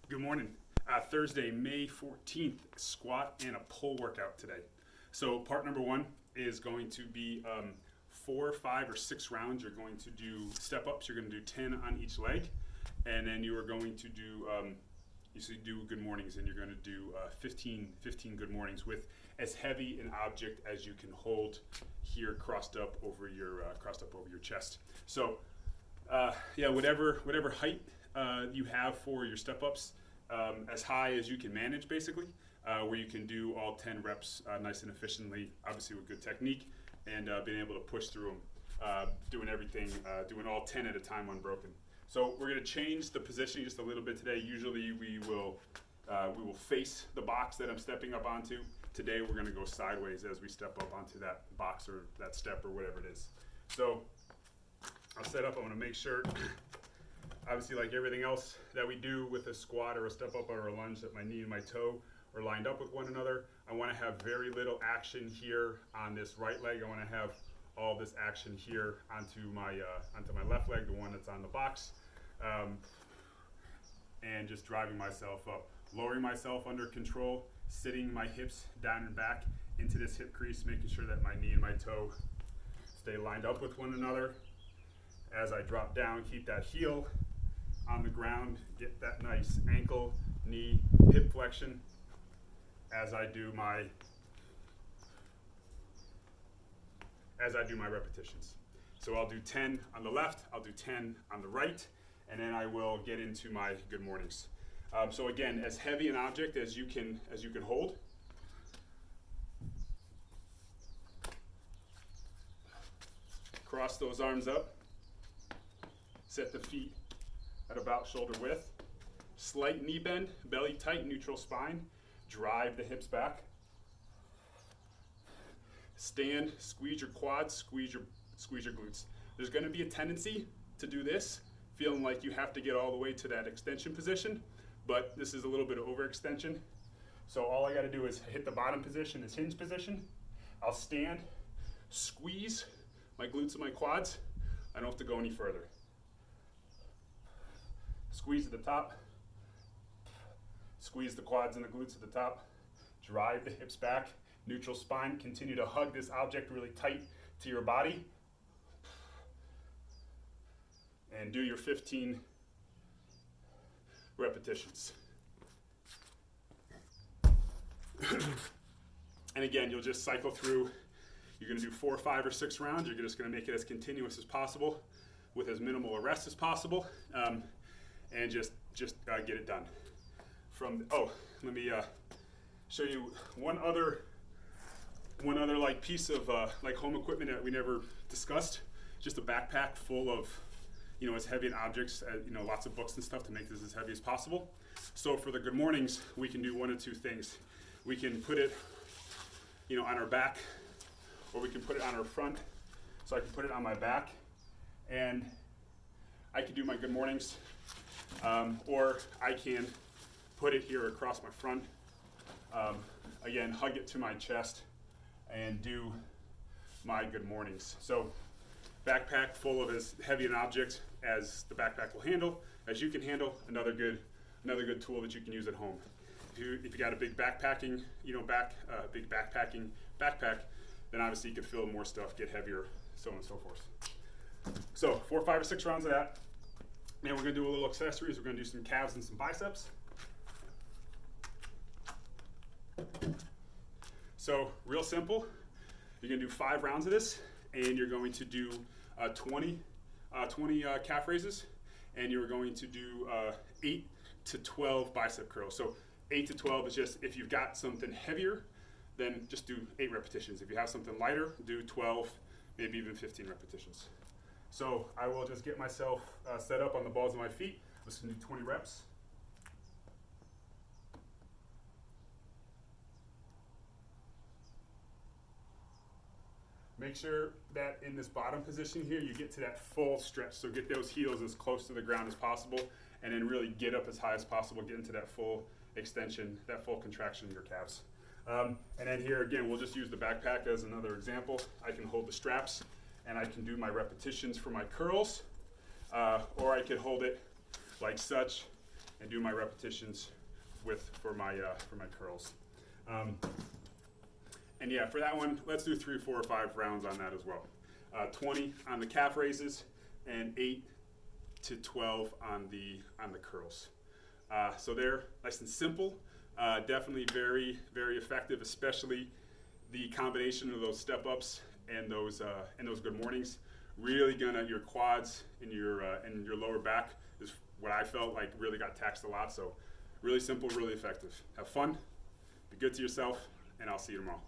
Good morning. Thursday, May 14th, squat and a pull workout today. So part number one is going to be 4, 5, or 6 rounds. You're going to do step-ups. You're going to do 10 on each leg. And then you are going to do, do good mornings, and you're going to do 15 good mornings with as heavy an object as you can hold here crossed up over your chest. So whatever height you have for your step-ups, as high as you can manage, basically, where you can do all 10 reps nice and efficiently, obviously with good technique, and being able to push through them, doing everything, doing all 10 at a time unbroken. So we're going to change the positioning just a little bit today. Usually we will face the box that I'm stepping up onto. Today we're going to go sideways as we step up onto that box or that step or whatever it is. So I'll set up. I want to make sure, obviously, like everything else that we do with a squat or a step up or a lunge, that my knee and my toe are lined up with one another. I want to have very little action here on this right leg. I want to have all this action here onto my left leg, the one that's on the box, and just driving myself up, lowering myself under control, sitting my hips down and back into this hip crease, making sure that my knee and my toe stay lined up with one another. As I drop down, keep that heel on the ground, get that nice ankle, knee, hip flexion as I do my repetitions. So I'll do 10 on the left, I'll do 10 on the right, and then I will get into my good mornings. So again, as heavy an object as you can hold. Cross those arms up. Set the feet at about shoulder width. Slight knee bend, belly tight, neutral spine. Drive the hips back. Stand, squeeze your quads, squeeze your glutes. There's going to be a tendency to do this, feeling like you have to get all the way to that extension position, but this is a little bit of overextension. So all I got to do is hit the bottom position, this hinge position. I'll stand, squeeze my glutes and my quads. I don't have to go any further. Squeeze at the top, squeeze the quads and the glutes at the top, drive the hips back, neutral spine, continue to hug this object really tight to your body, and do your 15 repetitions. And again, you'll just cycle through. You're going to do 4, 5, or 6 rounds. You're just going to make it as continuous as possible with as minimal a rest as possible. And just get it done. Let me show you one other like piece of like home equipment that we never discussed. Just a backpack full of as heavy objects, lots of books and stuff to make this as heavy as possible. So for the good mornings, we can do one of two things. We can put it on our back, or we can put it on our front. So I can put it on my back, and I can do my good mornings. Or I can put it here across my front, again, hug it to my chest, and do my good mornings. So backpack full of as heavy an object as the backpack will handle, as you can handle. Another good tool that you can use at home. If you got a big backpacking, big backpacking backpack, then obviously you can fill more stuff, get heavier, so on and so forth. So 4, 5, or 6 rounds of that. Now we're going to do a little accessories. We're going to do some calves and some biceps. So real simple. You're going to do 5 rounds of this, and you're going to do 20 calf raises, and you're going to do 8 to 12 bicep curls. So 8 to 12 is just, if you've got something heavier, then just do 8 repetitions. If you have something lighter, do 12, maybe even 15 repetitions. So I will just get myself set up on the balls of my feet. Let's do 20 reps. Make sure that in this bottom position here, you get to that full stretch. So get those heels as close to the ground as possible, and then really get up as high as possible, get into that full extension, that full contraction of your calves. And then here again, we'll just use the backpack as another example. I can hold the straps, and I can do my repetitions for my curls, or I could hold it like such and do my repetitions for my curls. And yeah, for that one, let's do 3, 4, or 5 rounds on that as well. 20 on the calf raises and 8 to 12 on the curls. So they're nice and simple, definitely very, very effective, especially the combination of those step ups and those good mornings. Really your quads and your lower back is what I felt like really got taxed a lot. So really simple, really effective. Have fun, be good to yourself, and I'll see you tomorrow.